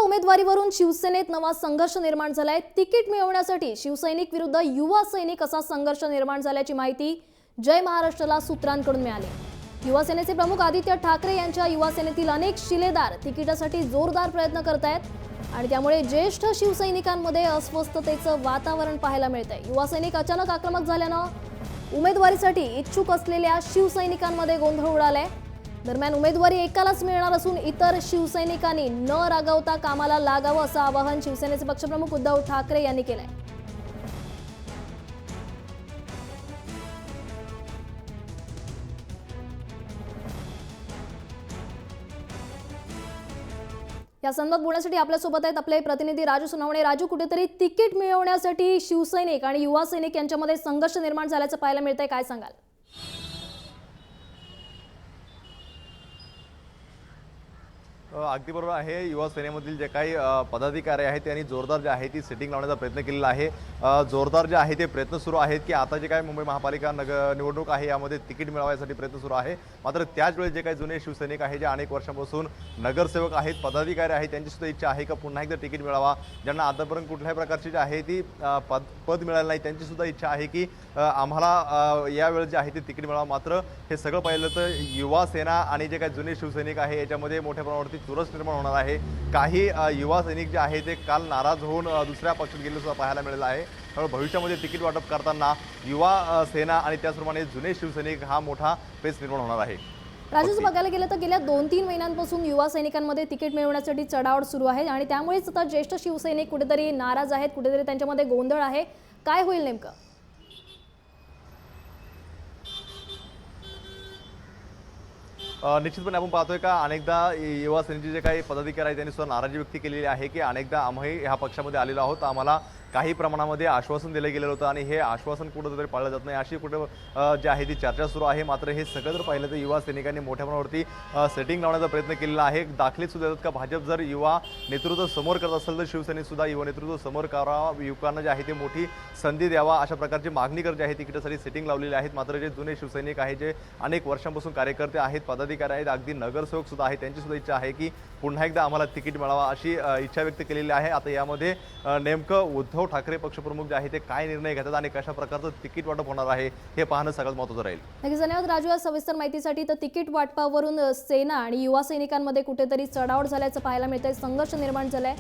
उमेदवारीवरून शिवसेनेत नवा संघर्ष निर्माण झालाय। तिकीट मिळवण्यासाठी शिवसैनिक विरुद्ध युवा सैनिक असा संघर्ष निर्माण झाल्याची माहिती जय महाराष्ट्राला सूत्रांकडून मिळाली। युवा सेनेचे प्रमुख आदित्य ठाकरे यांच्या युवा सेनेतील अनेक शिलेदार तिकिटासाठी जोरदार प्रयत्न करत आहेत आणि त्यामुळे ज्येष्ठ शिवसैनिकांमध्ये अस्वस्थतेचं वातावरण पाहायला मिळतंय। युवा सैनिक अचानक आक्रमक झाल्यानं उमेदवारीसाठी इच्छुक असलेल्या शिवसैनिकांमध्ये गोंधळ उडालाय। दरम्यान उमेदवारी एकालाच मिळणार असून इतर शिवसैनिकांनी न रागवता कामाला लागावं असं आवाहन शिवसेनेचे पक्षप्रमुख उद्धव ठाकरे यांनी केलंय। या संदर्भात बोलण्यासाठी आपल्या सोबत आहेत आपले प्रतिनिधी राजू सुनावणे। राजू, कुठेतरी तिकीट मिळवण्यासाठी शिवसैनिक आणि युवा सैनिक यांच्यामध्ये संघर्ष निर्माण झाल्याचं पाहायला मिळतंय, काय सांगाल? अगदी बरोबर आहे। युवा सेनेमधील जे काही पदाधिकारी आहेत त्यांनी जोरदार जे आहे ती सेटिंग लावण्याचा प्रयत्न केलेला आहे। जोरदार जे आहे ते प्रयत्न सुरू आहेत की आता जे काही मुंबई महापालिका निवडणूक आहे यामध्ये तिकीट मिळवण्यासाठी प्रयत्न सुरू आहे। मात्र त्याच वेळेस जे काही जुने शिवसैनिक आहेत जे अनेक वर्षांपासून नगरसेवक आहेत, पदाधिकारी आहेत, त्यांची सुद्धा इच्छा आहे का पुन्हा एकदा तिकीट मिळावा। ज्यांना आतापर्यंत कुठल्याही प्रकारची जी आहे ती पद मिळालं नाही त्यांची सुद्धा इच्छा आहे की आम्हाला यावेळेस जे आहे ते तिकीट मिळावं। मात्र हे सगळं पाहिलं तर युवा सेना आणि जे काही जुने शिवसैनिक आहे याच्यामध्ये मोठ्या प्रमाणावरती चुरस निर्माण होणार आहे। काही युवा सैनिक जे आहे ते काल नाराज होऊन दुसऱ्या पक्षात गेले सुद्धा पाहायला मिळालं आहे। त्यामुळे भविष्यामध्ये तिकीट वाटप करताना युवा सेना आणि त्याचप्रमाणे जुने शिवसैनिक हा मोठा पेच निर्माण होणार आहे। राजूच बघायला गेलं तर गेल्या 2-3 महिन्यांपासून युवा सैनिकांमध्ये तिकीट मिळवण्यासाठी चढाओढ सुरू आहे आणि त्यामुळेच आता ज्येष्ठ शिवसैनिक कुठेतरी नाराज आहेत, कुठेतरी त्यांच्यामध्ये गोंधळ आहे। काय होईल नेमकं? निश्चितपणे आपण पाहतोय का अनेकदा युवा सेनेचे जे काही पदाधिकारी आहेत त्यांनी सुद्धा नाराजी व्यक्त केलेली आहे की अनेकदा आम्ही ह्या पक्षामध्ये आलेलो आहोत, आम्हाला काही प्रमाणामध्ये आश्वासन दिलं गेलेलं होतं आणि हे आश्वासन कुठंतरी पाळलं जात नाही अशी कुठं जी आहे ती चर्चा सुरू आहे। मात्र हे सगळं जर पाहिलं तर युवा सैनिकांनी मोठ्या प्रमाणावरती सेटिंग लावण्याचा प्रयत्न केलेला आहे। दाखले सुद्धा देतात का भाजप जर युवा नेतृत्व समोर करत असेल तर शिवसेनेत सुद्धा युवा नेतृत्व समोर करावा, युवकांना जे आहे ते मोठी संधी द्यावा अशा प्रकारची मागणी करत जी आहे तिकिटासाठी सेटिंग लावलेली आहेत। मात्र जे जुने शिवसैनिक आहेत, जे अनेक वर्षांपासून कार्यकर्ते आहेत, पदाधिकारी आहेत, अगदी नगरसेवक सुद्धा आहेत, त्यांची सुद्धा इच्छा आहे की पुन्हा एकदा आम्हाला तिकीट मिळावा अशी इच्छा व्यक्त केलेली आहे। आता यामध्ये नेमकं उद्धव ठाकरे पक्षप्रमुख जे आहे ते काय निर्णय घेतात आणि कशा प्रकारचं तिकीट वाटप होणार आहे हे पाहणं सगळ्यात महत्त्वाचं राहील। नक्कीच धन्यवाद राजू या सविस्तर माहितीसाठी। तर तिकीट वाटपावरून सेना आणि युवा सैनिकांमध्ये कुठेतरी चढाओढ झाल्याचं पाहायला मिळतंय, संघर्ष निर्माण झालाय।